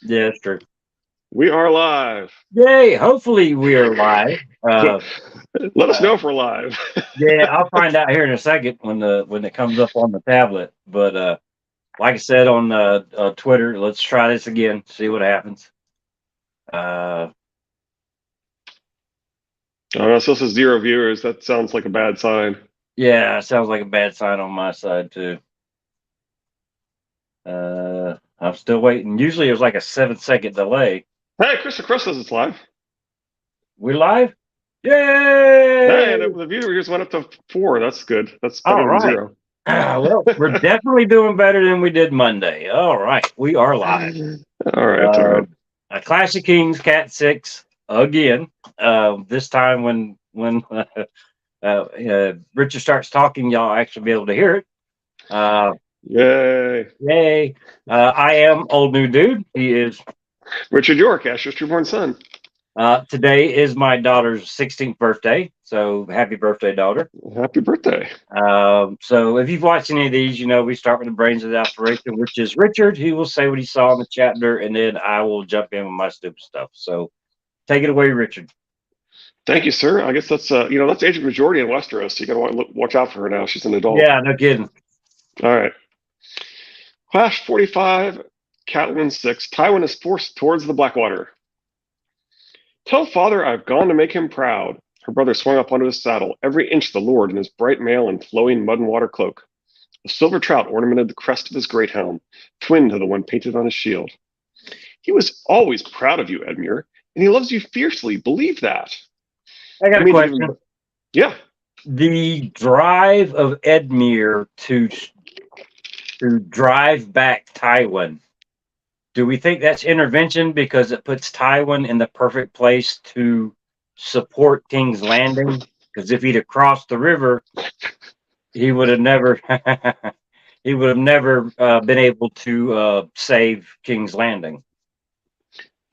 Yeah, it's true. We are live. Yay! Hopefully we are live. Uh, Let us uh, know if we're live. yeah, I'll find out here in a second when it comes up on the tablet. But like I said on Twitter, let's try this again. See what happens. Uh, It still says 0 viewers. That sounds like a bad sign. yeah, sounds like a bad sign on my side too. I'm still waiting. Usually there's like a 7 second delay. Hey, Christopher Cross says it's live. We live? Hey, Yay! and the viewers went up to 4. That's good. That's better All than right. 0. Well, we're definitely doing better than we did Monday. All right, we are live. All right, all Uh, right. a Clash of Kings Cat 6 again. This time when Richard starts talking, y'all actually be able to hear it. Uh, Yay. Yay! I am old new dude. He is. Richard York, Asher's trueborn son. Today is my daughter's 16th birthday, so happy birthday, daughter. Happy birthday. So if you've watched any of these, you know we start with the brains of the operation, which is Richard. He will say what he saw in the chapter, and then I will jump in with my stupid stuff. So take it away, Richard. Thank you, sir. I guess that's age majority in Westeros. So you got to watch out for her now. She's an adult. Yeah, no kidding. All right. Clash 45, Catelyn 6. Tywin is forced towards the Blackwater. Tell father I've gone to make him proud. Her brother swung up onto his saddle, every inch the lord in his bright mail and flowing mud and water cloak. A silver trout ornamented the crest of his great helm, twin to the one painted on his shield. He was always proud of you, Edmure, and he loves you fiercely. Believe that. I I got a mean, even question. yeah. The drive of Edmure to drive back Tywin. Do we think that's intervention because it puts Tywin in the perfect place to support King's Landing? Because if he'd have crossed the river, he would have never he would have never been able to save King's Landing.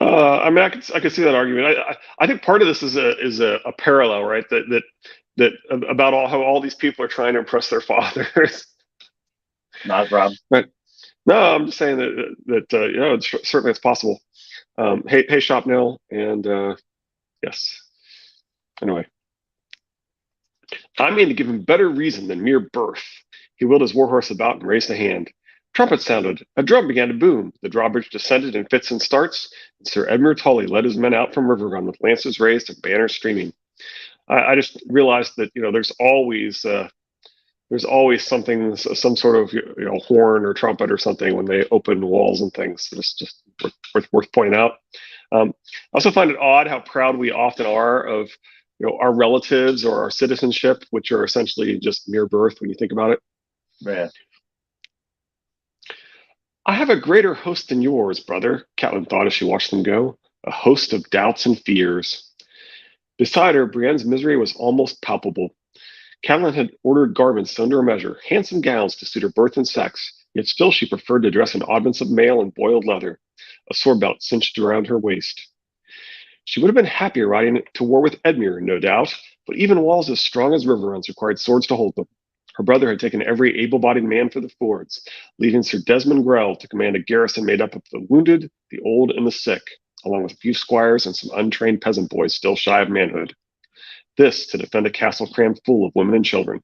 I mean, I could see that argument. I think part of this is a parallel, right? That about how all these people are trying to impress their fathers. Not a problem. But no, I'm just saying certainly it's possible. Hey, Shop Nil, and yes. Anyway, I mean to give him better reason than mere birth. He wheeled his warhorse about and raised a hand. Trumpets sounded. A drum began to boom. The drawbridge descended in fits and starts, and Sir Edmure Tully led his men out from Riverrun with lances raised and banners streaming. I just realized that there's always something, some sort of horn or trumpet or something when they open walls and things. It's just worth pointing out. I also find it odd how proud we often are of our relatives or our citizenship, which are essentially just mere birth when you think about it. Yeah. I have a greater host than yours, brother, Catelyn thought as she watched them go. A host of doubts and fears. Beside her, Brienne's misery was almost palpable. Catelyn had ordered garments under a measure, handsome gowns to suit her birth and sex, yet still she preferred to dress in oddments of mail and boiled leather, a sword belt cinched around her waist. She would have been happier riding to war with Edmure, no doubt, but even walls as strong as river runs required swords to hold them. Her brother had taken every able-bodied man for the fords, leaving Sir Desmond Grell to command a garrison made up of the wounded, the old, and the sick, along with a few squires and some untrained peasant boys still shy of manhood. This to defend a castle crammed full of women and children.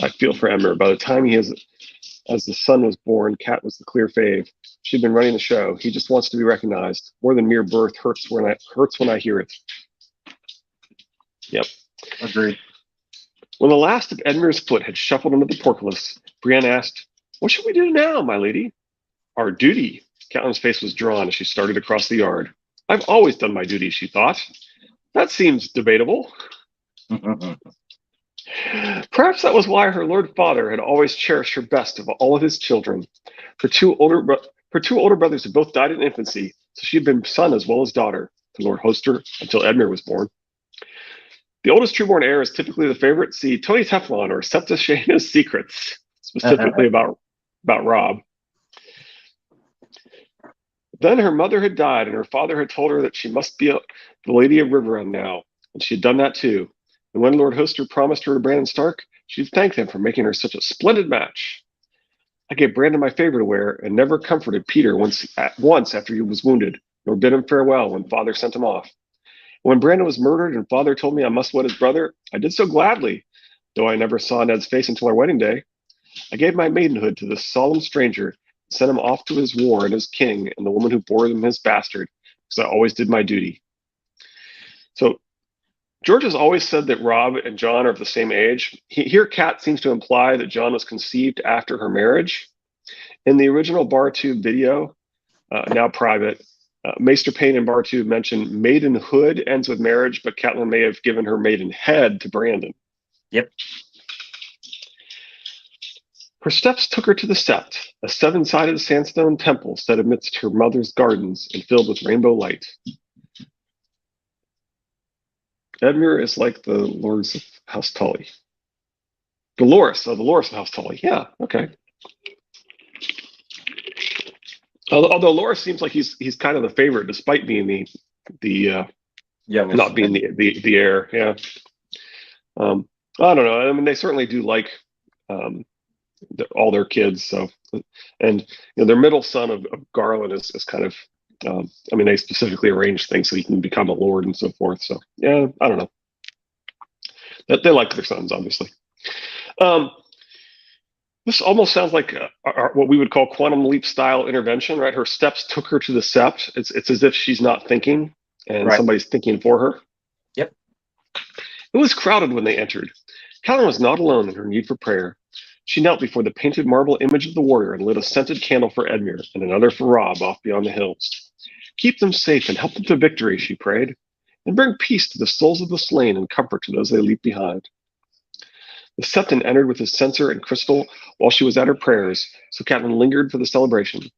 I feel for Edmure. By the time as the son was born, Cat was the clear fave. She'd been running the show. He just wants to be recognized. More than mere birth hurts when I hear it. Yep. Agreed. When the last of Edmure's foot had shuffled into the portcullis, Brienne asked, "What shall we do now, my lady?" "Our duty." Catelyn's face was drawn as she started across the yard. "I've always done my duty," she thought. "That seems debatable." Perhaps that was why her lord father had always cherished her best of all of his children. Her two older brothers had both died in infancy, so she had been son as well as daughter to Lord Hoster until Edmure was born. The oldest trueborn heir is typically the favorite. See Tony Teflon or Septa Shayna's Secrets, specifically about Rob. Then her mother had died, and her father had told her that she must be the Lady of Riverrun now, and she had done that too. And when Lord Hoster promised her to Brandon Stark, she thanked him for making her such a splendid match. I gave Brandon my favor to wear and never comforted Peter once after he was wounded, nor bid him farewell when father sent him off. When Brandon was murdered and father told me I must wed his brother, I did so gladly, though I never saw Ned's face until our wedding day. I gave my maidenhood to this solemn stranger and sent him off to his war and his king and the woman who bore him his bastard, because I always did my duty. So George has always said that Rob and John are of the same age. Here, Cat seems to imply that John was conceived after her marriage. In the original BarTube video, now private, Maester Payne and BarTube mention maidenhood ends with marriage, but Catelyn may have given her maidenhead to Brandon. Yep. Her steps took her to the Sept, a seven-sided sandstone temple set amidst her mother's gardens and filled with rainbow light. Edmure is like the lords of House Tully. The Loras of House Tully. Yeah, okay. Although Loras seems like he's kind of the favorite, despite being the youngest, not being the heir. Yeah. I don't know. I mean, they certainly do like all their kids. So, and their middle son of Garland is kind of. I mean, they specifically arranged things so he can become a lord and so forth. So, yeah, I don't know. They like their sons, obviously. This almost sounds like what we would call quantum leap style intervention, right? Her steps took her to the Sept. It's as if she's not thinking and somebody's thinking for her. Yep. It was crowded when they entered. Catelyn was not alone in her need for prayer. She knelt before the painted marble image of the warrior and lit a scented candle for Edmure and another for Robb off beyond the hills. Keep them safe and help them to victory, she prayed, and bring peace to the souls of the slain and comfort to those they leave behind. The Septon entered with his censer and crystal while she was at her prayers, so Catelyn lingered for the celebration.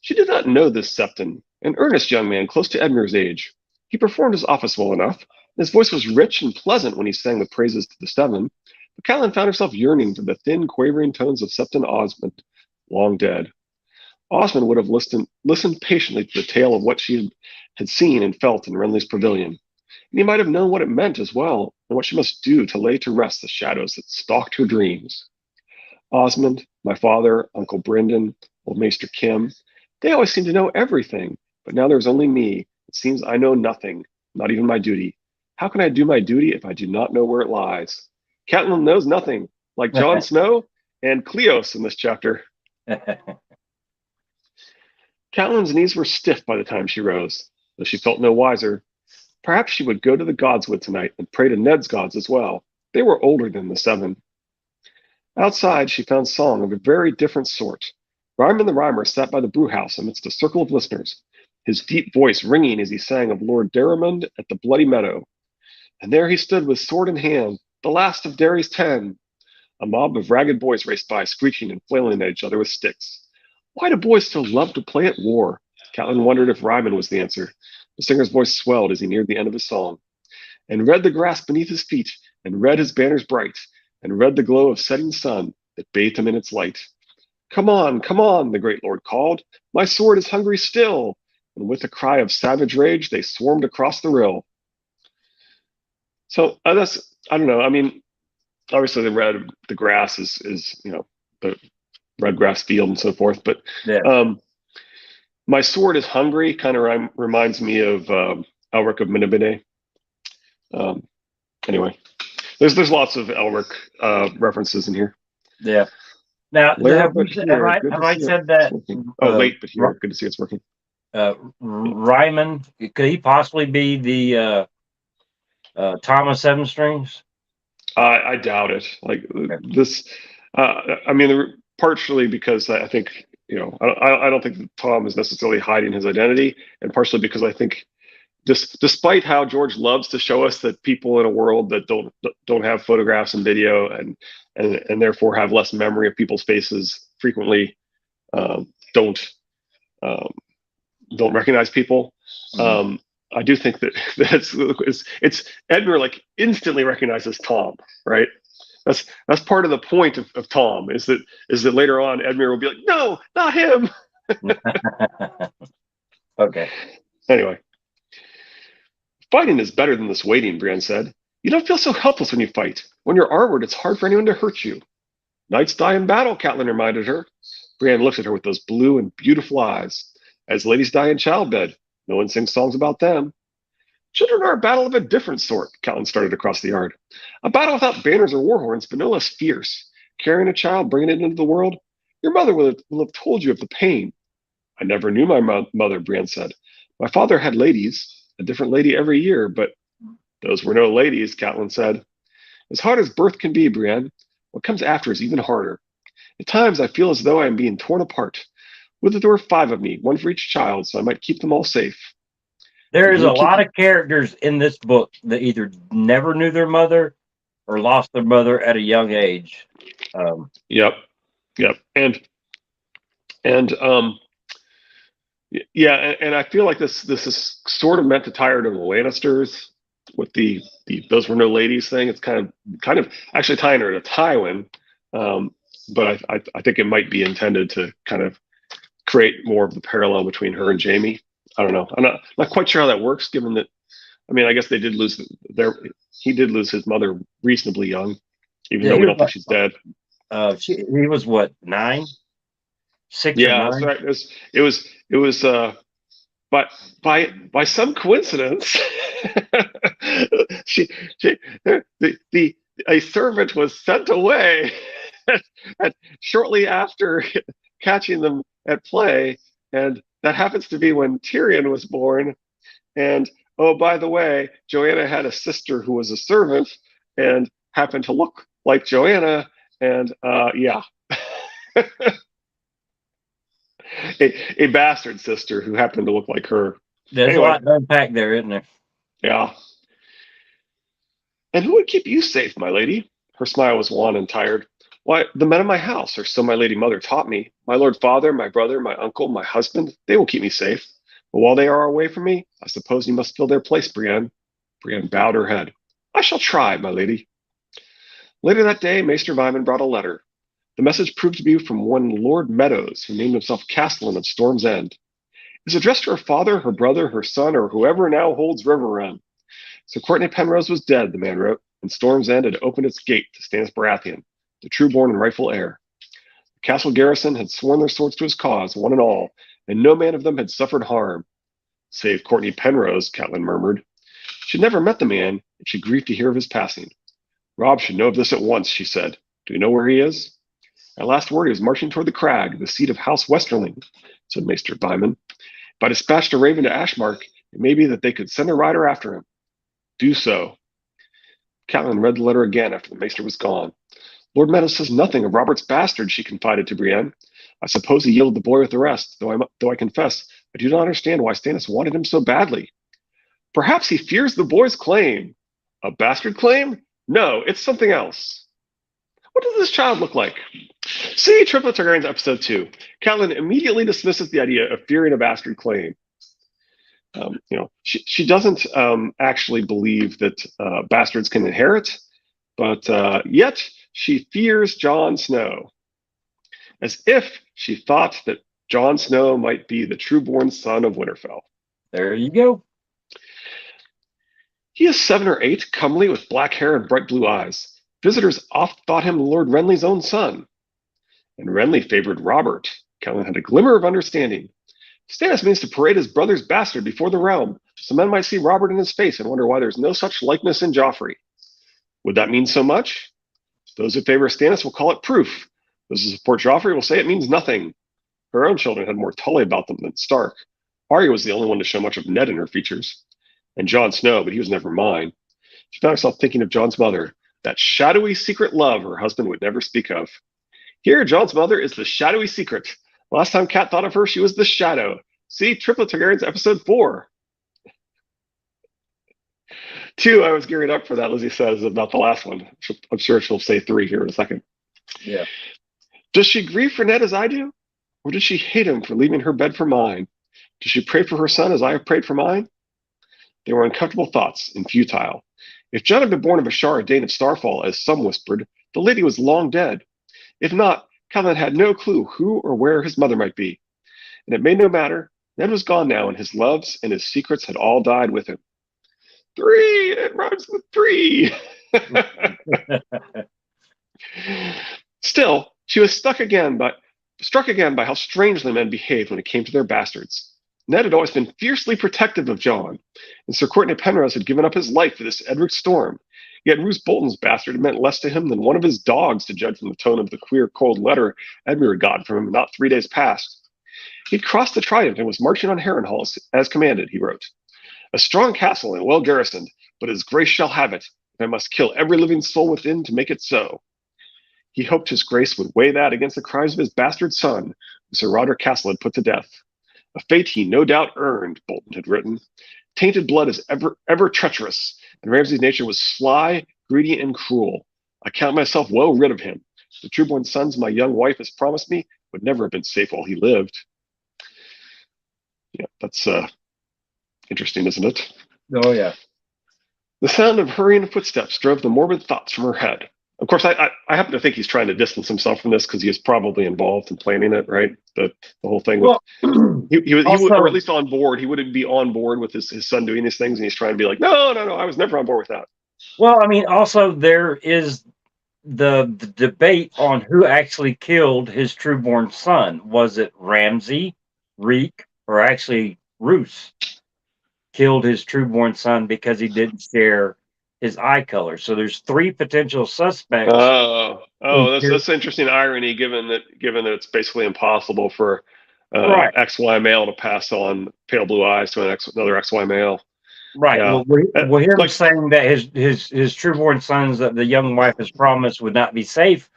She did not know this Septon, an earnest young man close to Edmure's age. He performed his office well enough. His voice was rich and pleasant when he sang the praises to the Seven, but Catelyn found herself yearning for the thin, quavering tones of Septon Osmond, long dead. Osmond would have listened patiently to the tale of what she had seen and felt in Renly's pavilion, and he might have known what it meant as well, and what she must do to lay to rest the shadows that stalked her dreams. Osmond, my father, Uncle Brendan, old Maester Kim, they always seemed to know everything, but now there's only me. It seems I know nothing, not even my duty. How can I do my duty if I do not know where it lies? Catelyn knows nothing, like Jon Snow and Cleos in this chapter. Catelyn's knees were stiff by the time she rose, though she felt no wiser. Perhaps she would go to the Godswood tonight and pray to Ned's gods as well. They were older than the Seven. Outside, she found song of a very different sort. Ryman the Rhymer sat by the brewhouse amidst a circle of listeners, his deep voice ringing as he sang of Lord Derrimond at the Bloody Meadow. And there he stood with sword in hand, the last of Derry's 10. A mob of ragged boys raced by, screeching and flailing at each other with sticks. Why do boys still love to play at war? Catelyn wondered if Ryman was the answer. The singer's voice swelled as he neared the end of his song. And red the grass beneath his feet, and red his banners bright, and red the glow of setting sun that bathed him in its light. Come on, the great lord called. My sword is hungry still. And with a cry of savage rage, they swarmed across the rill. So that's, I don't know. I mean, obviously the grass is the red grass field and so forth. But my sword is hungry kind of reminds me of Elric of Minabine. Anyway, there's lots of Elric references in here. Yeah. Now, have I said that? Late, but here. Good to see it's working. Ryman, could he possibly be the Thomas Seven Strings? I doubt it. Like this, I mean, partially because I think I don't think that Tom is necessarily hiding his identity, and partially because I think, despite how George loves to show us that people in a world that don't have photographs and video and therefore have less memory of people's faces frequently don't recognize people. Mm-hmm. I do think that it's Edmure like instantly recognizes Tom, right? That's part of the point of Tom is that later on Edmure will be like, no, not him. Okay. Anyway, fighting is better than this waiting, Brienne said. You don't feel so helpless when you fight. When you're armored, it's hard for anyone to hurt you. Knights die in battle, Catelyn reminded her. Brienne looked at her with those blue and beautiful eyes. As ladies die in childbed, no one sings songs about them. Children are a battle of a different sort, Catelyn started across the yard. A battle without banners or war horns, but no less fierce. Carrying a child, bringing it into the world, your mother will have told you of the pain. I never knew my mother, Brienne said. My father had ladies, a different lady every year, but those were no ladies, Catelyn said. As hard as birth can be, Brienne, what comes after is even harder. At times I feel as though I am being torn apart. Would that there were 5 of me, one for each child, so I might keep them all safe. There's a lot of characters in this book that either never knew their mother or lost their mother at a young age. Yep. And I feel like this is sort of meant to tire to the Lannisters with the those were no ladies thing. It's kind of actually tying her to Tywin, but I think it might be intended to kind of create more of the parallel between her and Jaime. I don't know. I'm not quite sure how that works, given that. I mean, I guess they did lose he did lose his mother reasonably young, even though we don't think she's dead. He was what, 9? 6 or 9? That's right. It was but by some coincidence, a servant was sent away shortly after catching them at play, and that happens to be when Tyrion was born. And oh, by the way, Joanna had a sister who was a servant and happened to look like Joanna, and yeah. A bastard sister who happened to look like her. There's a lot to unpack there, isn't there? Yeah. And who would keep you safe, my lady? Her smile was wan and tired. Why, the men of my house, or so my lady mother taught me. My lord father, my brother, my uncle, my husband, they will keep me safe. But while they are away from me, I suppose you must fill their place, Brienne. Brienne bowed her head. I shall try, my lady. Later that day, Maester Vyman brought a letter. The message proved to be from one Lord Meadows, who named himself Castellan of Storm's End. It was addressed to her father, her brother, her son, or whoever now holds Riverrun. Sir Courtney Penrose was dead, the man wrote, and Storm's End had opened its gate to Stannis Baratheon, the true-born and rightful heir. The castle garrison had sworn their swords to his cause, one and all, and no man of them had suffered harm. Save Courtney Penrose, Catelyn murmured. She had never met the man, and she grieved to hear of his passing. Robb should know of this at once, she said. Do you know where he is? At last word, he was marching toward the crag, the seat of House Westerling, said Maester Vyman. If I dispatched a raven to Ashmark, it may be that they could send a rider after him. Do so. Catelyn read the letter again after the Maester was gone. Lord Meadows says nothing of Robert's bastard, she confided to Brienne. I suppose he yielded the boy with the rest, though I confess I do not understand why Stannis wanted him so badly. Perhaps he fears the boy's claim. A bastard claim? No, it's something else. What does this child look like? See Triplet Targaryens episode 2. Catelyn immediately dismisses the idea of fearing a bastard claim. She doesn't actually believe that bastards can inherit, but yet she fears Jon Snow, as if she thought that Jon Snow might be the true-born son of Winterfell. There you go. He is 7 or 8, comely, with black hair and bright blue eyes. Visitors oft thought him Lord Renly's own son. And Renly favored Robert. Catelyn had a glimmer of understanding. Stannis means to parade his brother's bastard before the realm, so men might see Robert in his face and wonder why there's no such likeness in Joffrey. Would that mean so much? Those who favor Stannis will call it proof. Those who support Joffrey will say it means nothing. Her own children had more Tully about them than Stark. Arya was the only one to show much of Ned in her features. And Jon Snow, but he was never mine. She found herself thinking of Jon's mother, that shadowy secret love her husband would never speak of. Here, Jon's mother is the shadowy secret. Last time Cat thought of her, she was the shadow. See Triplet Targaryens episode 4. 2, I was gearing up for that, Lizzie says, about the last one. I'm sure she'll say 3 here in a second. Yeah. Does she grieve for Ned as I do? Or does she hate him for leaving her bed for mine? Does she pray for her son as I have prayed for mine? They were uncomfortable thoughts and futile. If Jon had been born of Ashara, Dane of Starfall, as some whispered, the lady was long dead. If not, Catelyn had no clue who or where his mother might be. And it made no matter. Ned was gone now, and his loves and his secrets had all died with him. 3! It rhymes with 3! Still, she was struck again by how strangely men behaved when it came to their bastards. Ned had always been fiercely protective of John, and Sir Courtenay Penrose had given up his life for this Edric Storm. Yet Roose Bolton's bastard had meant less to him than one of his dogs, to judge from the tone of the queer, cold letter Edmure had gotten from him not 3 days past. He'd crossed the Trident and was marching on Harrenhal as commanded, he wrote. A strong castle and well garrisoned, but his grace shall have it, and I must kill every living soul within to make it so. He hoped his grace would weigh that against the crimes of his bastard son, who Sir Roderick Castle had put to death. A fate he no doubt earned, Bolton had written. Tainted blood is ever treacherous, and Ramsay's nature was sly, greedy, and cruel. I count myself well rid of him. The true-born sons my young wife has promised me would never have been safe while he lived. Yeah, that's interesting, isn't it? Oh, yeah. The sound of hurrying footsteps drove the morbid thoughts from her head. Of course, I happen to think he's trying to distance himself from this because he is probably involved in planning it, right? The whole thing with he would, or at least on board. He wouldn't be on board with his son doing these things, and he's trying to be like, no, I was never on board with that. Well, I mean, also there is the debate on who actually killed his true-born son. Was it Ramsay, Reek, or actually Roose killed his true-born son because he didn't share his eye color? So there's 3 potential suspects. That's interesting irony, given that it's basically impossible for right. XY male to pass on pale blue eyes to another XY male. Right. Yeah. Well, him saying that his true-born sons that the young wife has promised would not be safe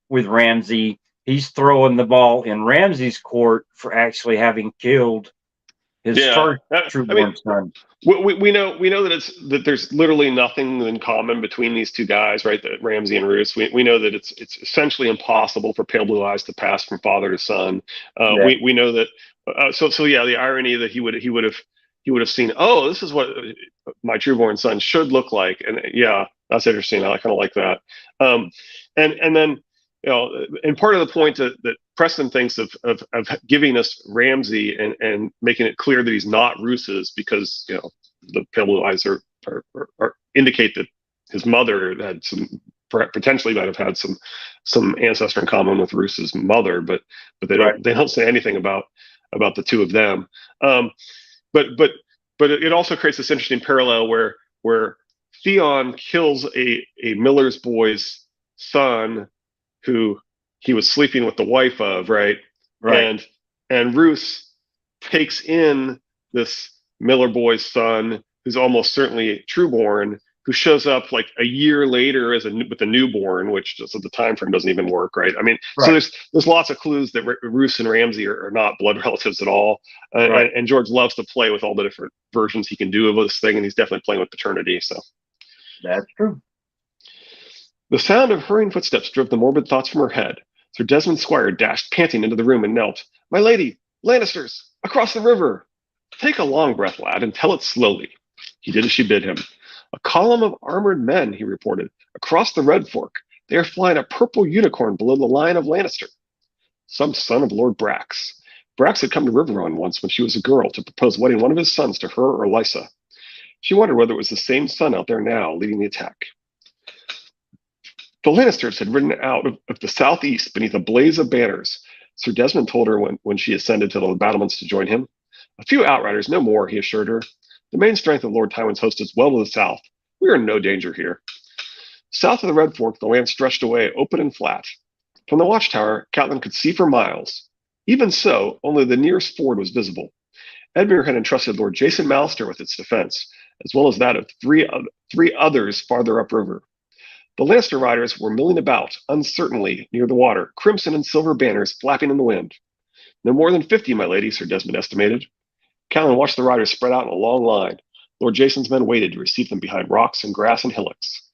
with Ramsay, he's throwing the ball in Ramsay's court for actually having killed his first true-born son. We know that there's literally nothing in common between these two guys, right? That Ramsay and Roose. We know that it's essentially impossible for pale blue eyes to pass from father to son. We know that. The irony that he would have seen. Oh, this is what my true-born son should look like, and yeah, that's interesting. I kind of like that. And then, and part of the point that Preston thinks of giving us Ramsay and making it clear that he's not Roose's, because the pale blue eyes are indicate that his mother had potentially might have had some ancestor in common with Roose's mother, but they don't say anything about the two of them. But it also creates this interesting parallel where Theon kills a miller's boy's son who he was sleeping with the wife of, right? And Roose takes in this miller boy's son, who's almost certainly true-born, who shows up like a year later with a newborn, which just at the time frame doesn't even work, right? I mean, so there's lots of clues that Roose and Ramsay are not blood relatives at all, and George loves to play with all the different versions he can do of this thing, and he's definitely playing with paternity. So that's true. The sound of hurrying footsteps drove the morbid thoughts from her head. Sir Desmond Squire dashed panting into the room and knelt. "My lady, Lannisters, across the river." "Take a long breath, lad, and tell it slowly." He did as she bid him. "A column of armored men," he reported, "across the Red Fork. They are flying a purple unicorn below the line of Lannister." Some son of Lord Brax. Brax had come to Riverrun once when she was a girl to propose wedding one of his sons to her or Lysa. She wondered whether it was the same son out there now leading the attack. The Lannisters had ridden out of the southeast beneath a blaze of banners, Sir Desmond told her when she ascended to the battlements to join him. "A few outriders, no more," he assured her. "The main strength of Lord Tywin's host is well to the south. We are in no danger here." South of the Red Fork, the land stretched away, open and flat. From the watchtower, Catelyn could see for miles. Even so, only the nearest ford was visible. Edmure had entrusted Lord Jason Mallister with its defense, as well as that of three others farther upriver. The Lannister riders were milling about, uncertainly, near the water, crimson and silver banners flapping in the wind. "No more than 50, my lady," Sir Desmond estimated. Catelyn watched the riders spread out in a long line. Lord Jason's men waited to receive them behind rocks and grass and hillocks.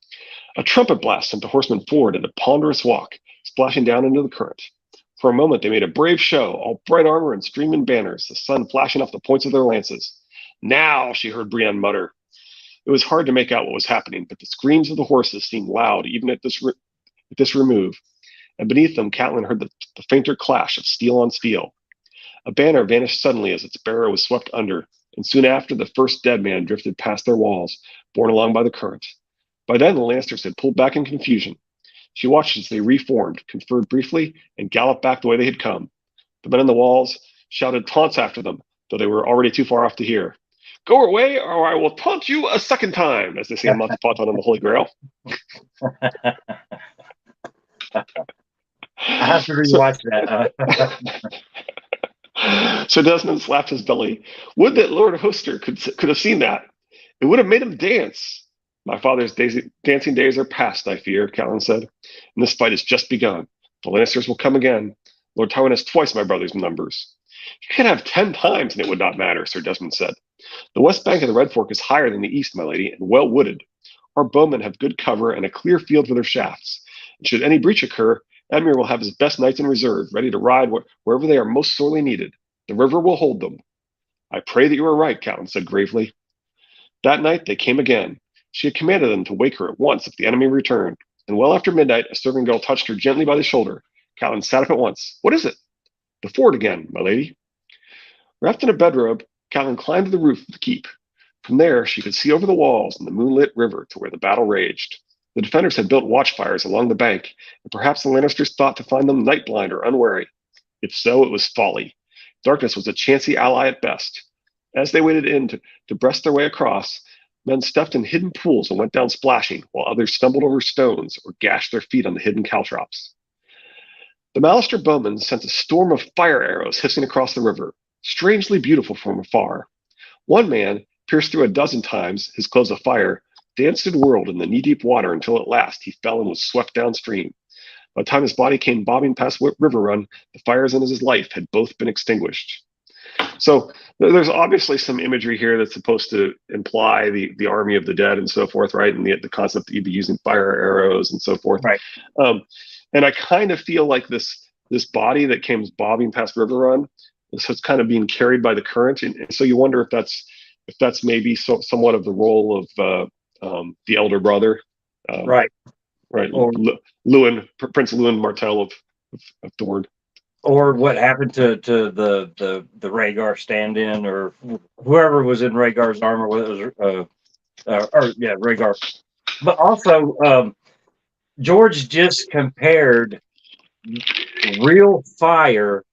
A trumpet blast sent the horsemen forward at a ponderous walk, splashing down into the current. For a moment they made a brave show, all bright armor and streaming banners, the sun flashing off the points of their lances. "Now," she heard Brienne mutter. It was hard to make out what was happening, but the screams of the horses seemed loud even at this remove, and beneath them Catelyn heard the fainter clash of steel on steel. A banner vanished suddenly as its bearer was swept under, and soon after the first dead man drifted past their walls, borne along by the current. By then the Lannisters had pulled back in confusion. She watched as they reformed, conferred briefly, and galloped back the way they had come. The men on the walls shouted taunts after them, though they were already too far off to hear. Go away, or I will taunt you a second time, as they say in Monty Python and the Holy Grail. I have to rewatch that. So Desmond slapped his belly. Would that Lord Hoster could have seen that. It would have made him dance. My father's dancing days are past, I fear, Catelyn said, and this fight has just begun. The Lannisters will come again. Lord Tywin has twice my brother's numbers. You could have 10 times and it would not matter, Sir Desmond said. The west bank of the Red Fork is higher than the east, my lady, and well wooded. Our bowmen have good cover and a clear field for their shafts. And should any breach occur, Edmure will have his best knights in reserve, ready to ride wherever they are most sorely needed. The river will hold them. I pray that you are right, Catelyn said gravely. That night they came again. She had commanded them to wake her at once if the enemy returned, and well after midnight a serving girl touched her gently by the shoulder. Catelyn sat up at once. What is it? The fort again, my lady. Wrapped in a bedrobe, Catelyn climbed to the roof of the keep. From there she could see over the walls and the moonlit river to where the battle raged. The defenders had built watchfires along the bank, and perhaps the Lannisters thought to find them night-blind or unwary. If so, it was folly. Darkness was a chancy ally at best. As they waded in to breast their way across, men stepped in hidden pools and went down splashing, while others stumbled over stones or gashed their feet on the hidden caltrops. The Mallister bowmen sent a storm of fire arrows hissing across the river, strangely beautiful from afar. One man, pierced through a dozen times, his clothes afire, danced and whirled in the knee-deep water until at last he fell and was swept downstream. By the time his body came bobbing past River Run, the fires in his life had both been extinguished. So there's obviously some imagery here that's supposed to imply the army of the dead and so forth, right? And the concept that you'd be using fire arrows and so forth. Right. And I kind of feel like this body that came bobbing past River Run, so it's kind of being carried by the current, and so you wonder if that's maybe somewhat of the role of the elder brother, Right. Or Prince Lewin Martell of Dorne. Or what happened to the Rhaegar stand-in, or whoever was in Rhaegar's armor, whether it was Rhaegar. But also, George just compared real fire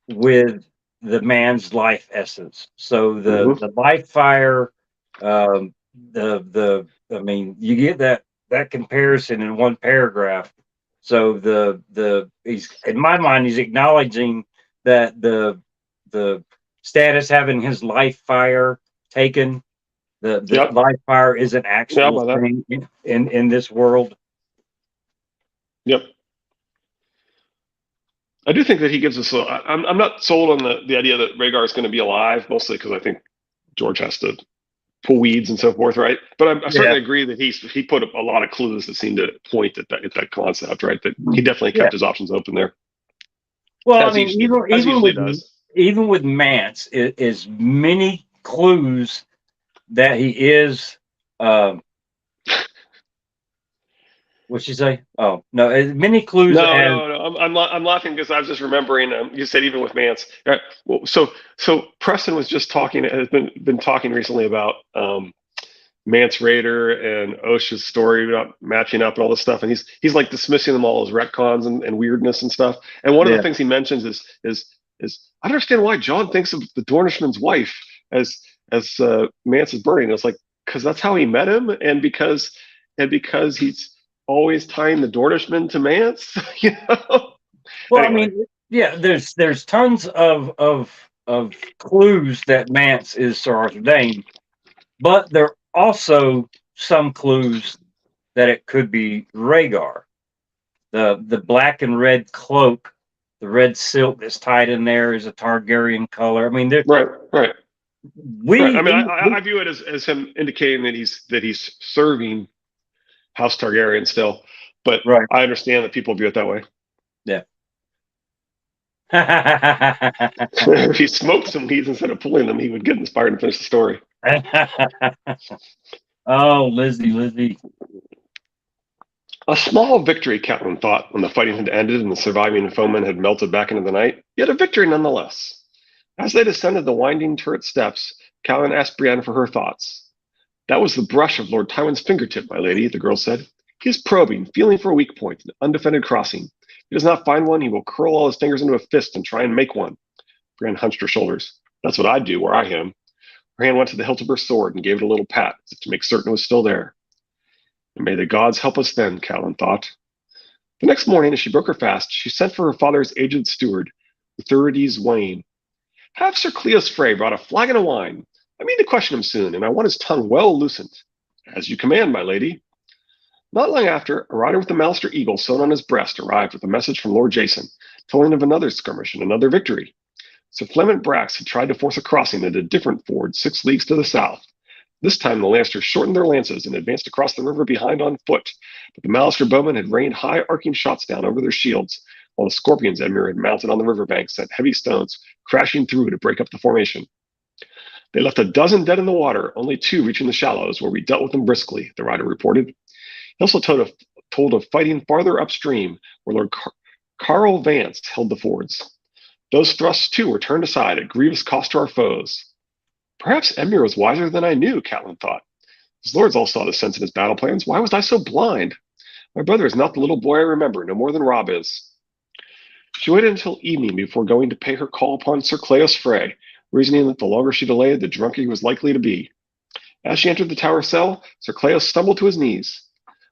with the man's life essence. So the life fire, I mean, you get that comparison in one paragraph. So he's, in my mind, he's acknowledging that the status having his life fire taken, the life fire is an actual thing in this world. Yep. I do think that he gives us. I'm not sold on the idea that Rhaegar is going to be alive, mostly because I think George has to pull weeds and so forth, right? But I certainly agree that he put up a lot of clues that seem to point at that concept, right? That he definitely kept his options open there. Well, I mean, even with Mance, is many clues that he is. What'd she say? Oh no, many clues. No. I'm laughing because I was just remembering. You said even with Mance. Right? Well, so Preston was just talking. Has been talking recently about Mance Raider and Osha's story about matching up and all this stuff, and he's like dismissing them all as retcons and weirdness and stuff. And one of the things he mentions is I don't understand why Jon thinks of the Dornishman's wife as Mance's burning. It's like because that's how he met him, and because he's always tying the Dornishman to Mance, you know. Well, anyway. I mean, there's tons of clues that Mance is Sir Arthur Dayne, but there are also some clues that it could be Rhaegar. The black and red cloak, the red silk that's tied in there is a Targaryen color. I mean, right. I mean, I view it as him indicating that he's serving House Targaryen still, but I understand that people view it that way. Yeah. If he smoked some weeds instead of pulling them, he would get inspired and finish the story. Oh, Lizzie. A small victory, Catelyn thought, when the fighting had ended and the surviving foemen had melted back into the night, yet a victory nonetheless. As they descended the winding turret steps, Catelyn asked Brienne for her thoughts. That was the brush of Lord Tywin's fingertip, my lady, the girl said. He is probing, feeling for a weak point, an undefended crossing. If he does not find one, he will curl all his fingers into a fist and try and make one. Brienne hunched her shoulders. That's what I'd do where I am. Her hand went to the hilt of her sword and gave it a little pat, as if to make certain it was still there. And may the gods help us then, Catelyn thought. The next morning, as she broke her fast, she sent for her father's aged steward, Eutharides Wayne. Have Sir Cleos Frey brought a flagon of wine. I mean to question him soon, and I want his tongue well loosened. As you command, my lady. Not long after, a rider with the Malster eagle sewn on his breast arrived with a message from Lord Jason, telling of another skirmish and another victory. Sir Flemont Brax had tried to force a crossing at a different ford 6 leagues to the south. This time the Lannisters shortened their lances and advanced across the river behind on foot, but the Mallister bowmen had rained high arcing shots down over their shields, while the scorpions Edmure had mounted on the riverbank sent heavy stones crashing through to break up the formation. They left a dozen dead in the water, only 2 reaching the shallows, where we dealt with them briskly, the rider reported. He also told of fighting farther upstream, where Lord Carl Vance held the fords. Those thrusts, too, were turned aside at grievous cost to our foes. Perhaps Edmure was wiser than I knew, Catelyn thought. His lords all saw the sense in his battle plans. Why was I so blind? My brother is not the little boy I remember, no more than Robb is. She waited until evening before going to pay her call upon Sir Cleos Frey, reasoning that the longer she delayed, the drunker he was likely to be. As she entered the tower cell, Sir Cleos stumbled to his knees.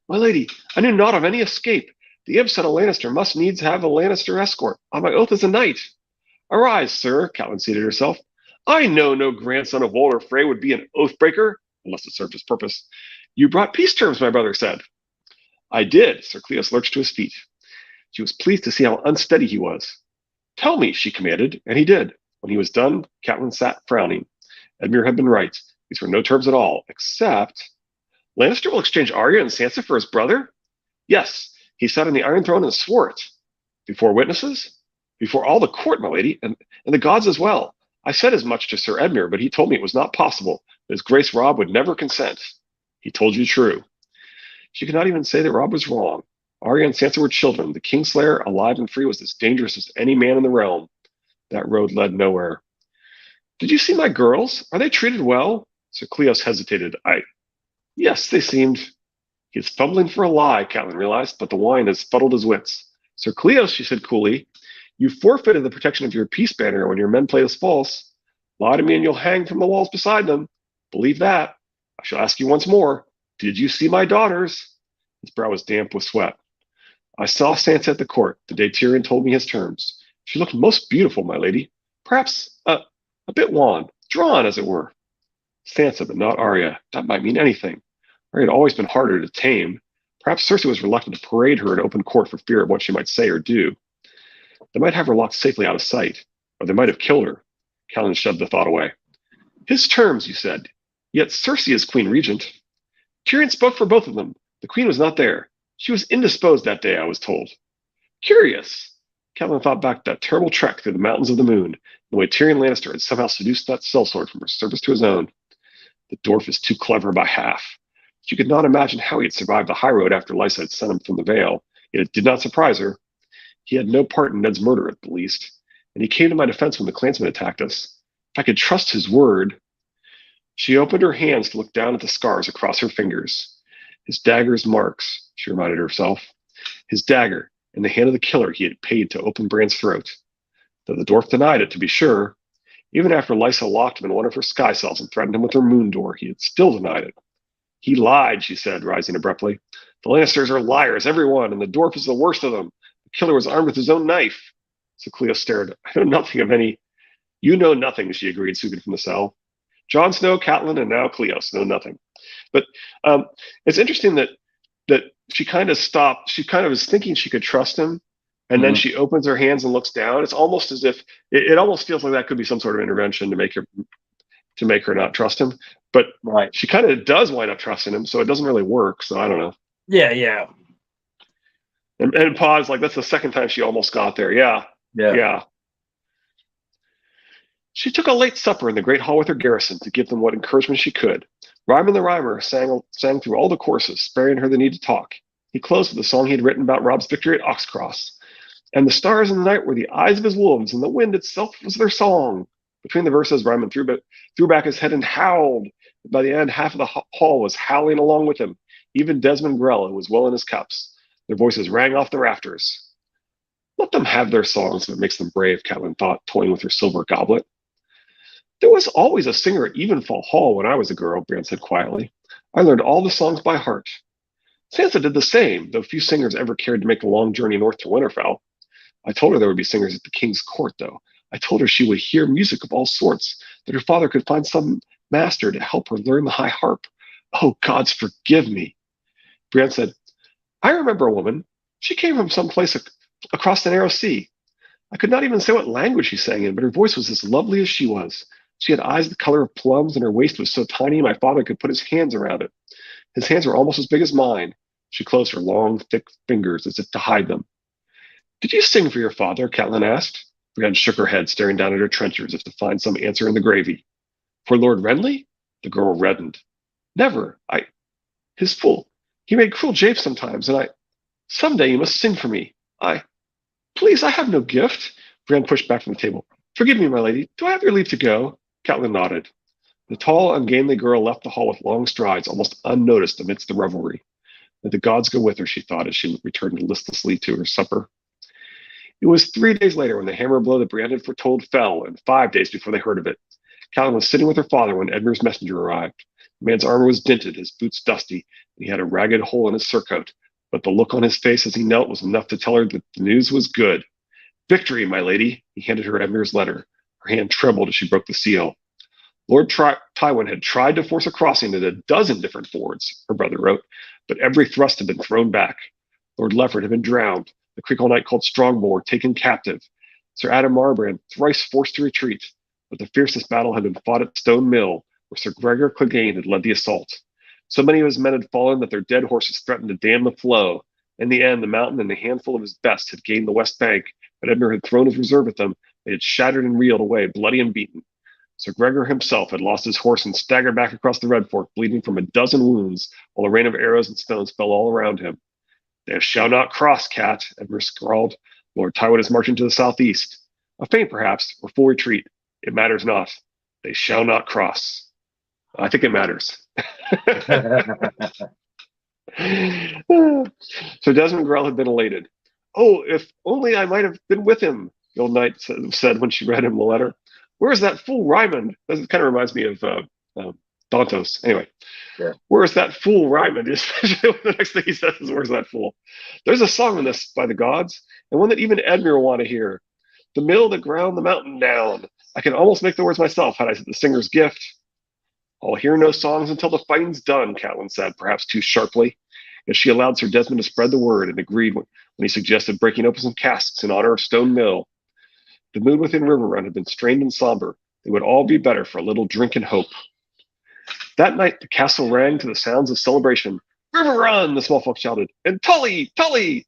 My lady, I knew not of any escape. The imp said a Lannister must needs have a Lannister escort, on my oath as a knight. Arise, sir, Catelyn seated herself. I know no grandson of Walder Frey would be an oath-breaker, unless it served his purpose. You brought peace terms, my brother said. I did, Sir Cleos lurched to his feet. She was pleased to see how unsteady he was. Tell me, she commanded, and he did. When he was done, Catelyn sat frowning. Edmure had been right. These were no terms at all, except... Lannister will exchange Arya and Sansa for his brother? Yes, he sat on the Iron Throne and swore it. Before witnesses? Before all the court, my lady, and the gods as well. I said as much to Sir Edmure, but he told me it was not possible, that his grace Robb would never consent. He told you true. She could not even say that Robb was wrong. Arya and Sansa were children. The Kingslayer, alive and free, was as dangerous as any man in the realm. That road led nowhere. Did you see my girls? Are they treated well? Sir Cleos hesitated. Yes, they seemed. He is fumbling for a lie, Catelyn realized, but the wine has fuddled his wits. Sir Cleos, she said coolly, you forfeited the protection of your peace banner when your men played us false. Lie to me and you'll hang from the walls beside them. Believe that. I shall ask you once more. Did you see my daughters? His brow was damp with sweat. I saw Sansa at the court the day Tyrion told me his terms. She looked most beautiful, my lady. Perhaps a bit wan, drawn, as it were. Sansa, but not Arya. That might mean anything. Arya had always been harder to tame. Perhaps Cersei was reluctant to parade her in open court for fear of what she might say or do. They might have her locked safely out of sight, or they might have killed her. Catelyn shoved the thought away. His terms, you said. Yet Cersei is Queen Regent. Tyrion spoke for both of them. The Queen was not there. She was indisposed that day, I was told. Curious. Catelyn thought back to that terrible trek through the mountains of the moon, the way Tyrion Lannister had somehow seduced that sellsword from her service to his own. The dwarf is too clever by half. She could not imagine how he had survived the high road after Lysa had sent him from the Vale, yet it did not surprise her. He had no part in Ned's murder, at the least, and he came to my defense when the clansmen attacked us. If I could trust his word... She opened her hands to look down at the scars across her fingers. His dagger's marks, she reminded herself. His dagger, in the hand of the killer he had paid to open Bran's throat. Though the dwarf denied it, to be sure. Even after Lysa locked him in one of her sky cells and threatened him with her moon door, he had still denied it. He lied, she said, rising abruptly. The Lannisters are liars, every one, and the dwarf is the worst of them. The killer was armed with his own knife. So Cleo stared. I know nothing of any... You know nothing, she agreed, swooping from the cell. Jon Snow, Catelyn, and now Cleos know nothing. But it's interesting that she kind of stopped. She kind of was thinking she could trust him, and then she opens her hands and looks down. It's almost as if it almost feels like that could be some sort of intervention to make her not trust him. But she kind of does wind up trusting him, so it doesn't really work. So I don't know. Yeah. And pause, like that's the second time she almost got there. Yeah. She took a late supper in the great hall with her garrison to give them what encouragement she could. Ryman the Rhymer sang through all the courses, sparing her the need to talk. He closed with a song he had written about Robb's victory at Oxcross. And the stars in the night were the eyes of his wolves, and the wind itself was their song. Between the verses, Ryman threw back his head and howled. By the end, half of the hall was howling along with him. even Desmond Grella was well in his cups. Their voices rang off the rafters. Let them have their songs if it makes them brave, Catelyn thought, toying with her silver goblet. There was always a singer at Evenfall Hall when I was a girl, Bran said quietly. I learned all the songs by heart. Sansa did the same, though few singers ever cared to make the long journey north to Winterfell. I told her there would be singers at the king's court, though. I told her she would hear music of all sorts, that her father could find some master to help her learn the high harp. Oh, gods forgive me. Brienne said, I remember a woman. She came from some place across the narrow sea. I could not even say what language she sang in, but her voice was as lovely as she was. She had eyes the color of plums, and her waist was so tiny my father could put his hands around it. His hands were almost as big as mine. She closed her long, thick fingers as if to hide them. Did you sing for your father? Catelyn asked. Brienne shook her head, staring down at her trencher as if to find some answer in the gravy. For Lord Renly? The girl reddened. Never. His fool. He made cruel japes sometimes, and someday you must sing for me. Please, I have no gift. Brienne pushed back from the table. Forgive me, my lady. Do I have your leave to go? Catelyn nodded. The tall, ungainly girl left the hall with long strides, almost unnoticed amidst the revelry. Let the gods go with her, she thought as she returned listlessly to her supper. It was 3 days later when the hammer blow that Brienne had foretold fell, and 5 days before they heard of it. Catelyn was sitting with her father when Edmure's messenger arrived. The man's armor was dinted, his boots dusty, and he had a ragged hole in his surcoat. But the look on hhis face as he knelt was enough to tell her that the news was good. Victory, my lady. He handed her Edmure's letter. Her hand trembled as she broke the seal. Lord Tywin had tried to force a crossing at a dozen different fords, her brother wrote, but every thrust had been thrown back. Lord Lefford had been drowned, the Creekle Knight called Strongbow taken captive, Sir Adam Marbrand thrice forced to retreat, but the fiercest battle had been fought at Stone Mill, where Sir Gregor Clegane had led the assault. So many of his men had fallen that their dead horses threatened to dam the flow. In the end, the Mountain and a handful of his best had gained the west bank, but Edmure had thrown his reserve at them. They had shattered and reeled away, bloody and beaten. Sir Gregor himself had lost his horse and staggered back across the Red Fork, bleeding from a dozen wounds, while a rain of arrows and stones fell all around him. They shall not cross, Cat, Edmure scrawled. Lord Tywin is marching to the southeast. A feint, perhaps, or full retreat. It matters not. They shall not cross. I think it matters. So Desmond Grell had been elated. Oh, if only I might have been with him, the old knight said when she read him the letter. Where's that fool Rymond? This kind of reminds me of Dantos. Anyway, yeah. Where's that fool Rymond? Especially when the next thing he says is, where's that fool? There's a song in this by the gods, and one that even Edmure will want to hear. The mill that ground the mountain down. I can almost make the words myself had I said the singer's gift. I'll hear no songs until the fighting's done, Catelyn said, perhaps too sharply, as she allowed Sir Desmond to spread the word and agreed when he suggested breaking open some casks in honor of Stone Mill. The mood within Riverrun had been strained and somber. They would all be better for a little drink and hope. That night, the castle rang to the sounds of celebration. Riverrun, the small folk shouted, and Tully, Tully!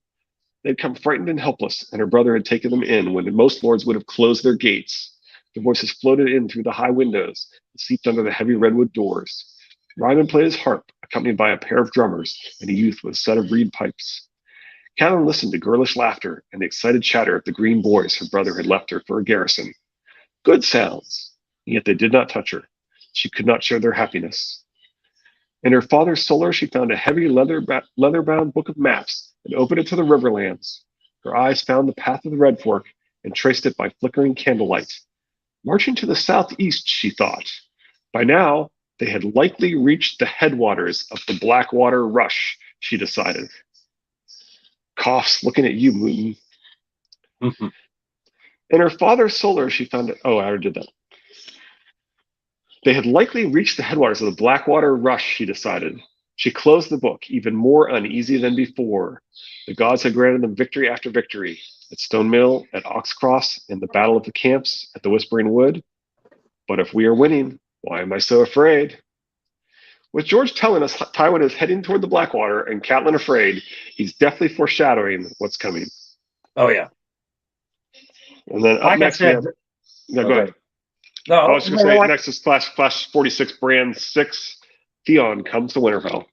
They'd come frightened and helpless, and her brother had taken them in when most lords would have closed their gates. Their voices floated in through the high windows and seeped under the heavy redwood doors. Ryman played his harp, accompanied by a pair of drummers and a youth with a set of reed pipes. Catelyn listened to girlish laughter and the excited chatter of the green boys her brother had left her for a garrison. Good sounds, and yet they did not touch her. She could not share their happiness. In her father's solar, she found a heavy leather-bound book of maps and opened it to the Riverlands. Her eyes found the path of the Red Fork and traced it by flickering candlelight. Marching to the southeast, she thought. By now, they had likely reached the headwaters of the Blackwater Rush, she decided. Coughs, looking at you, Mooten. Mm-hmm. In her father's solar, she found it. Oh, I already did that. They had likely reached the headwaters of the Blackwater Rush, she decided. She closed the book, even more uneasy than before. The gods had granted them victory after victory. At Stone Mill, at Oxcross, in the Battle of the Camps, at the Whispering Wood. But if we are winning, why am I so afraid? With George telling us Tywin is heading toward the Blackwater and Catelyn afraid, he's definitely foreshadowing what's coming. Oh, yeah. And then up next, we have... No, go ahead. No, I was going to say, next is Class 46, Brand 6, Theon comes to Winterfell.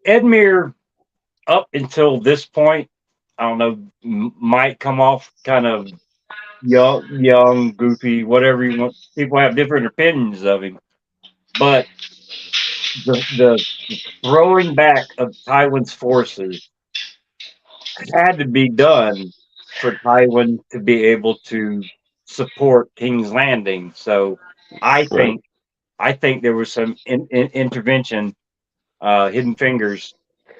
Edmure, up until this point, I don't know, might come off kind of young, goofy, whatever you want. People have different opinions of him, but the throwing back of Tywin's forces had to be done for Tywin to be able to support King's Landing. So I Right. think I think there was some intervention, hidden fingers.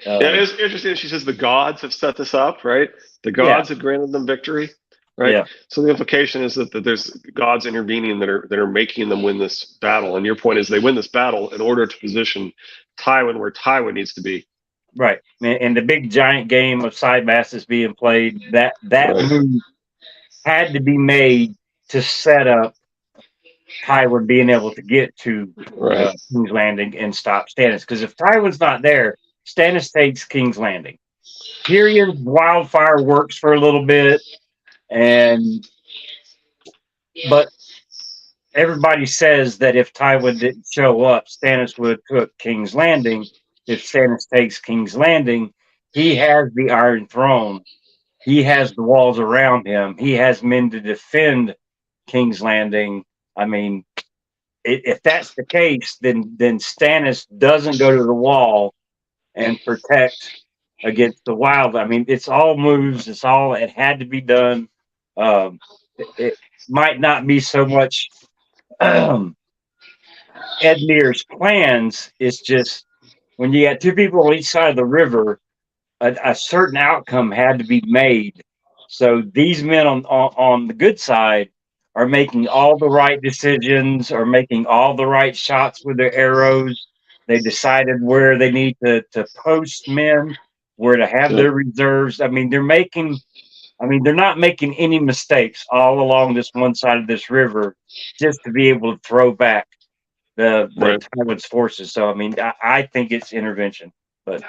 Yeah, Uh, it's interesting. She says the gods have set this up, right? The yeah, gods have granted them victory, right? yeah, So the implication is that there's gods intervening that are making them win this battle. And your point is they win this battle in order to position Tywin where Tywin needs to be. right. And the big giant game of side masses being played, that Right. move had to be made to set up Tywin being able to get to Right. King's Landing and stop Stannis. Because if Tywin's not there, Stannis takes King's Landing. Tyrion's wildfire works for a little bit, and but everybody says that if Tywin didn't show up, Stannis would have took King's Landing. If Stannis takes King's Landing, he has the Iron Throne. He has the walls around him. He has men to defend King's Landing. I mean, if that's the case, then Stannis doesn't go to the wall and protect against the wild. I mean, it's all moves. It had to be done. It might not be so much Edmure's plans. It's just when you got two people on each side of the river, a certain outcome had to be made. So these men on the good side are making all the right decisions, are making all the right shots with their arrows. They decided where they need to post men, where to have Yep. their reserves. They're not making any mistakes all along this one side of this river just to be able to throw back the Right. Tywin's forces. So I think it's intervention, but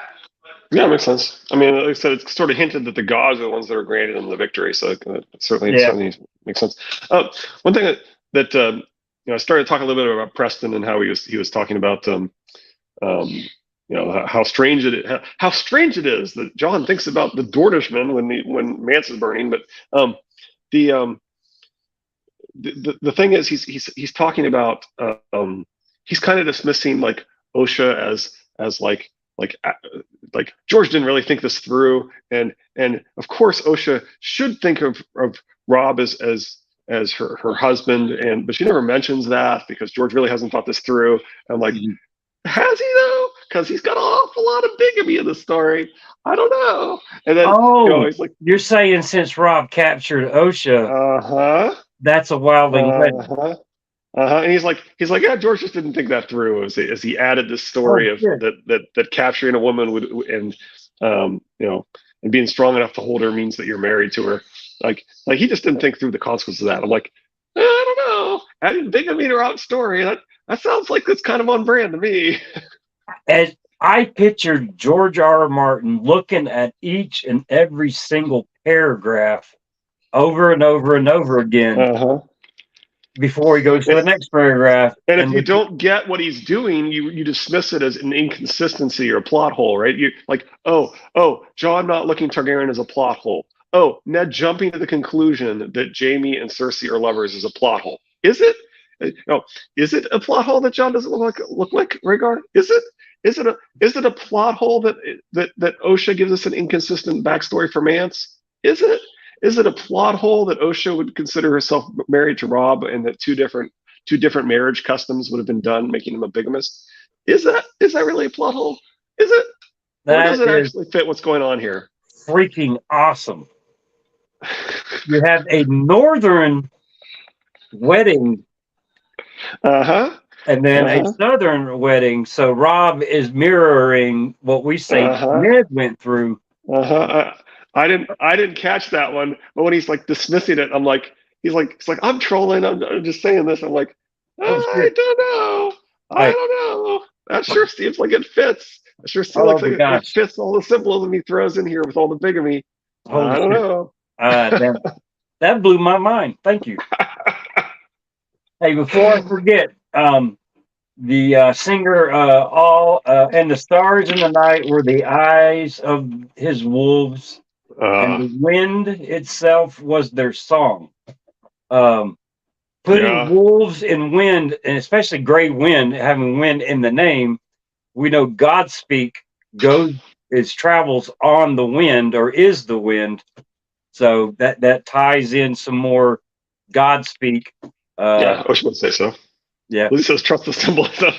Yeah, it makes sense. I mean, like I said, it's sort of hinted that the gods are the ones that are granted them the victory. So it certainly makes sense. One thing that I started talking a little bit about Preston and how he was talking about how strange it is that John thinks about the Dornishman when Mance is burning. But the the thing is, he's talking about he's kind of dismissing like Osha as like George didn't really think this through, and of course Osha should think of Rob as her husband, but she never mentions that because George really hasn't thought this through. I'm like, has he though? Because he's got an awful lot of bigamy in the story. I don't know. And then he's like, you're saying since Rob captured Osha, that's a wildling wedding. And he's like, yeah, George just didn't think that through as he added this story of that capturing a woman would and and being strong enough to hold her means that you're married to her. Like he just didn't think through the consequences of that. I'm like, I don't know. Adding bigamy to Rob's story, that sounds like it's kind of on brand to me. As I pictured George R. Martin looking at each and every single paragraph over and over and over again before he goes to the next paragraph. And if you don't get what he's doing, you dismiss it as an inconsistency or a plot hole, right? You like, oh, John not looking Targaryen as a plot hole. Oh, Ned jumping to the conclusion that Jaime and Cersei are lovers is a plot hole. Is it? No, is it a plot hole that John doesn't look like Rhaegar? Is it? Is it a plot hole that Osha gives us an inconsistent backstory for Mance? Is it? Is it a plot hole that Osha would consider herself married to Rob and that two different marriage customs would have been done, making him a bigamist? Is that really a plot hole? Is it? Or does it actually fit what's going on here? Freaking awesome. You have a northern wedding. And then a southern wedding. So Rob is mirroring what we say Ned went through. I didn't catch that one, but when he's like dismissing it, I'm like, he's like I'm trolling. I'm just saying this. I'm like, I don't know. I don't know. That sure seems like it fits. It sure seems like it fits all the symbolism he throws in here with all the bigamy. I don't know. That blew my mind. Thank you. Hey, before I forget, the singer all and the stars in the night were the eyes of his wolves, and the wind itself was their song. Putting Yeah. wolves in wind, and especially gray wind, having wind in the name, we know God speak goes is travels on the wind or is the wind. So that ties in some more God speak. Yeah, Ocean would say so. Yeah. Lily says trust the symbolism.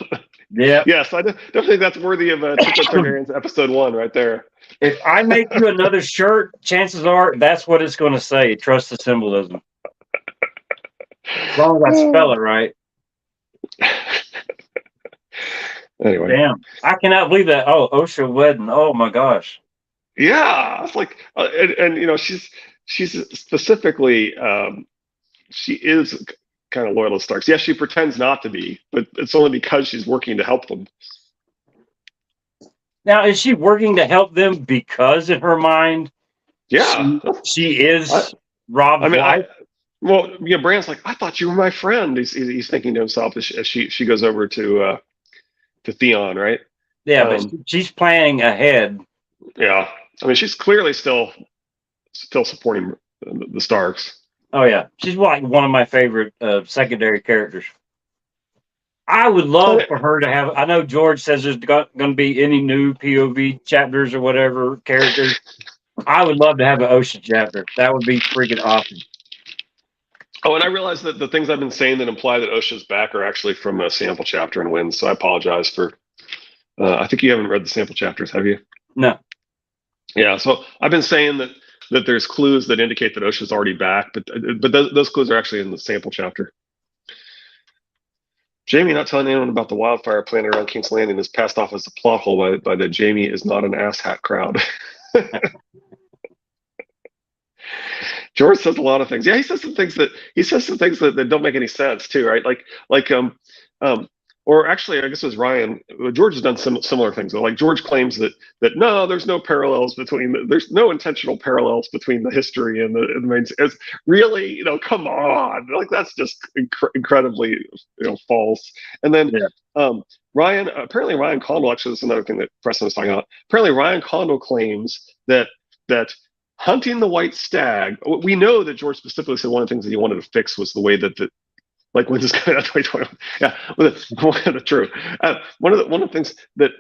Yeah. Yes, I definitely think that's worthy of Triplet Targaryens episode 1 right there. If I make you another shirt, chances are that's what it's going to say. Trust the symbolism. As long as I spell it right. Anyway. Damn. I cannot believe that. Oh, Osha wedding. Oh my gosh. Yeah, it's like, and you know, she's specifically, she is kind of loyal to Starks. Yes, she pretends not to be, but it's only because she's working to help them. Now, is she working to help them because in her mind, Yeah, she is Rob's I mean, wife? well, you know, Bran's like, I thought you were my friend. He's thinking to himself as she goes over to Theon, right? Yeah, but she's planning ahead. Yeah, I mean, she's clearly still supporting the Starks. Oh yeah, she's like one of my favorite secondary characters. I would love for her to have. I know George says there's going to be any new POV chapters or whatever characters. I would love to have an Ocean chapter. That would be freaking awesome. Oh, and I realize that the things I've been saying that imply that Osha's back are actually from a sample chapter in Winds, so I apologize for. I think you haven't read the sample chapters, have you? No. Yeah, so I've been saying that there's clues that indicate that Osha's already back, but those clues are actually in the sample chapter. Jamie not telling anyone about the wildfire planet around King's Landing is passed off as a plot hole by the Jamie is not an asshat crowd. George says a lot of things. Yeah, he says some things that don't make any sense too, right? Or actually, I guess it was Ryan. George has done some similar things. Like George claims that no, there's no there's no intentional parallels between the history and the main. It's really, you know, come on, like that's just incredibly, you know, false. And then Ryan Condal, actually, this is another thing that Preston was talking about. Apparently, Ryan Condal claims that hunting the white stag. We know that George specifically said one of the things that he wanted to fix was the way that like when this coming out 2021. Yeah, true. One of the things that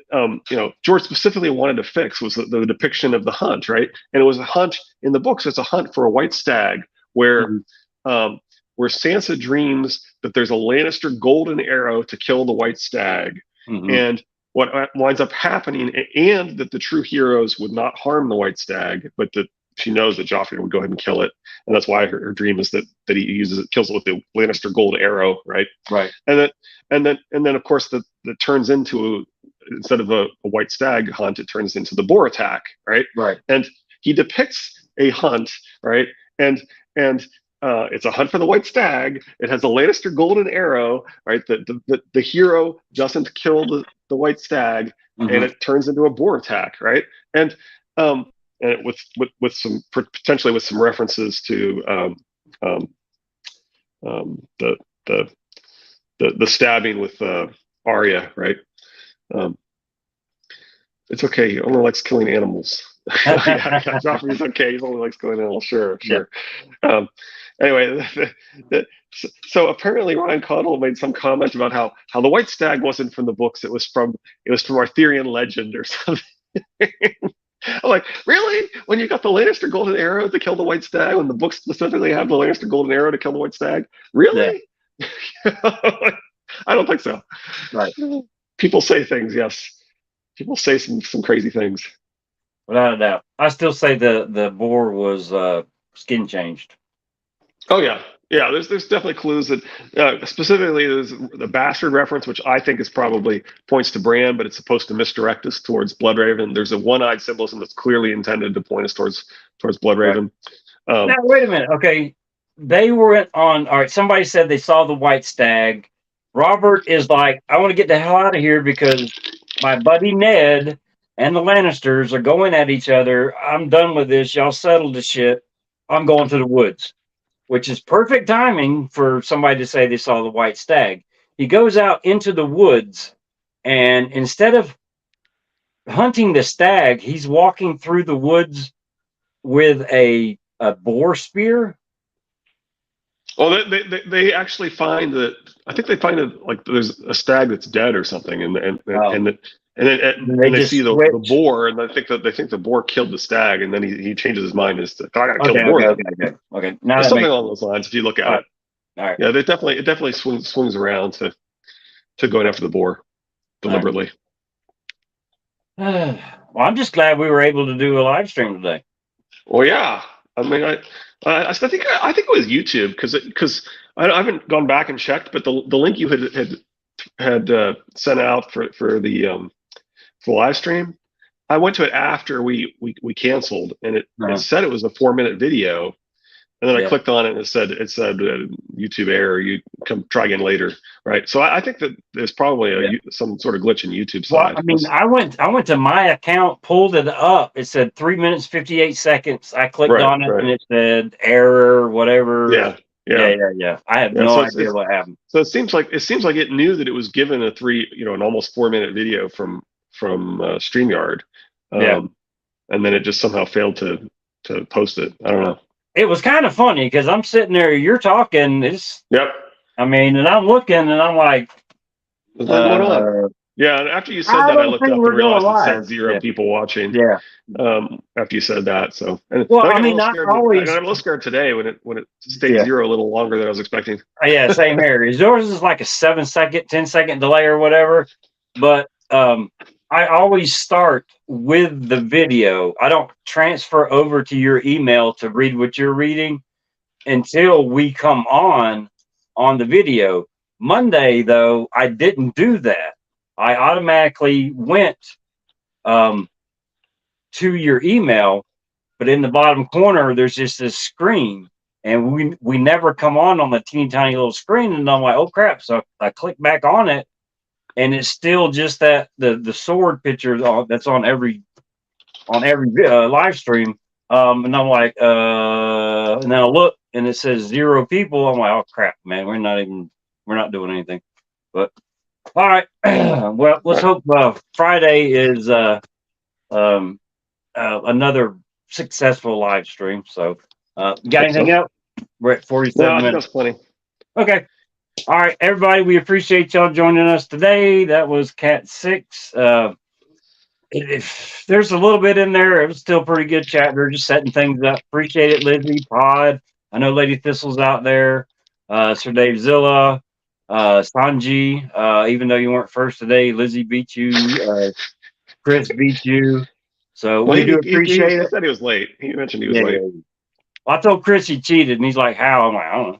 you know, George specifically wanted to fix was the depiction of the hunt, right? And it was a hunt in the books. It's a hunt for a white stag where Sansa dreams that there's a Lannister golden arrow to kill the white stag, and what winds up happening, and that the true heroes would not harm the white stag, but that she knows that Joffrey would go ahead and kill it, and that's why her dream is that he kills it with the Lannister gold arrow, right? Right. And then of course that turns into, instead of a white stag hunt, it turns into the boar attack, right? Right. And he depicts a hunt, right? And it's a hunt for the white stag. It has a Lannister golden arrow, right? The hero doesn't kill the white stag, and it turns into a boar attack, right? And with some potentially with some references to the stabbing with Arya, right? It's okay. He only likes killing animals. Joffrey's okay. He only likes killing animals. Sure. Anyway, so apparently Ryan Condal made some comment about how the white stag wasn't from the books. It was from Arthurian legend or something. I'm like, really? When you got the Lannister golden arrow to kill the white stag, when the books specifically have the Lannister golden arrow to kill the white stag? Really? Yeah. I don't think so. Right. People say things, yes. People say some crazy things. Without a doubt. I still say the boar was skin changed. Oh yeah. Yeah, there's definitely clues that specifically there's the bastard reference, which I think is probably points to Bran, but it's supposed to misdirect us towards Bloodraven. There's a one-eyed symbolism that's clearly intended to point us towards Bloodraven. Right. Now wait a minute. Okay, they were on. All right, somebody said they saw the white stag. Robert is like, I want to get the hell out of here because my buddy Ned and the Lannisters are going at each other. I'm done with this. Y'all settled the shit. I'm going to the woods. Which is perfect timing for somebody to say they saw the white stag. He goes out into the woods, and instead of hunting the stag, he's walking through the woods with a boar spear. Well, they actually find that. I think they find that like there's a stag that's dead or something, Oh, they and they just see the switch. boar, and they think the boar killed the stag, and then he changes his mind as to I got to kill Okay, the boar okay, then. okay, okay, okay. Now There's that something makes along those lines if you look all at right, it. all right, Yeah, it definitely swings around to going after the boar all deliberately. right. Well, I'm just glad we were able to do a live stream today. Well, yeah. I mean, I think it was YouTube because I haven't gone back and checked, but the link you had sent out for the live stream, I went to it after we canceled, and it Uh-huh. said it was a 4-minute video, and then I Yeah. clicked on it and it said YouTube error. You come try again later, right? So I think that there's probably Yeah. some sort of glitch in YouTube Well, side. I mean, I went to my account, pulled it up. It said 3 minutes 58 seconds. I clicked Right, on it, and right, it said error, whatever. yeah, Yeah, yeah. yeah, yeah. I have Yeah, no so idea what happened. so it seems like it knew that it was given an almost 4-minute video from StreamYard, Yeah. and then it just somehow failed to post it. I don't know. It was kind of funny because I'm sitting there, you're talking. Yep. I mean, and I'm looking, and I'm like, What's going on? uh, Yeah, and after you said I that, I don't looked think up and we're going realized it live. said zero Yeah, people watching. yeah. After you said that, so and Well, I I got a mean, little I scared. I always, got a little scared today when it stayed yeah, zero a little longer than I was expecting. yeah. Same here. Yours is like a 7 second, 10 second delay or whatever, but I always start with the video. I don't transfer over to your email to read what you're reading until we come on the video. Monday, though, I didn't do that. I automatically went um, to your email, but in the bottom corner, there's just this screen, and we never come on the teeny tiny little screen. And I'm like, oh crap! So I click back on it, and it's still just that the sword picture that's on every live stream. And I'm like, and then I look, and it says 0 people. I'm like, oh crap, man, we're not doing anything. But all right, well, let's hope Friday is another successful live stream. So, got Hope anything so. else? We're at No, 47 I think minutes. that's plenty. Okay. All right, everybody, we appreciate y'all joining us today. That was Cat 6. If there's a little bit in there, it was still pretty good chat. We're just setting things up. Appreciate it, Lizzie, Pod. I know Lady Thistle's out there. Sir Dave Zilla, Sanji. Even though you weren't first today, Lizzie beat you. Chris beat you. So Well, we do appreciate he it. said he was late. He mentioned he was Yeah, late. yeah. Well, I told Chris he cheated, and he's like, "How?" I'm like, "I don't know."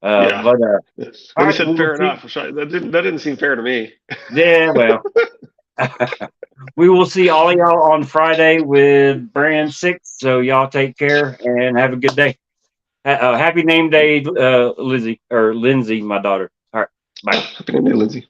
Yeah. But Then all he right, said we will fair see. enough. That didn't seem fair to me. Yeah, well, we will see all of y'all on Friday with Brand 6. So y'all take care and have a good day. Happy name day, Lizzie or Lindsay, my daughter. All right, bye. Happy New Year, Lindsay.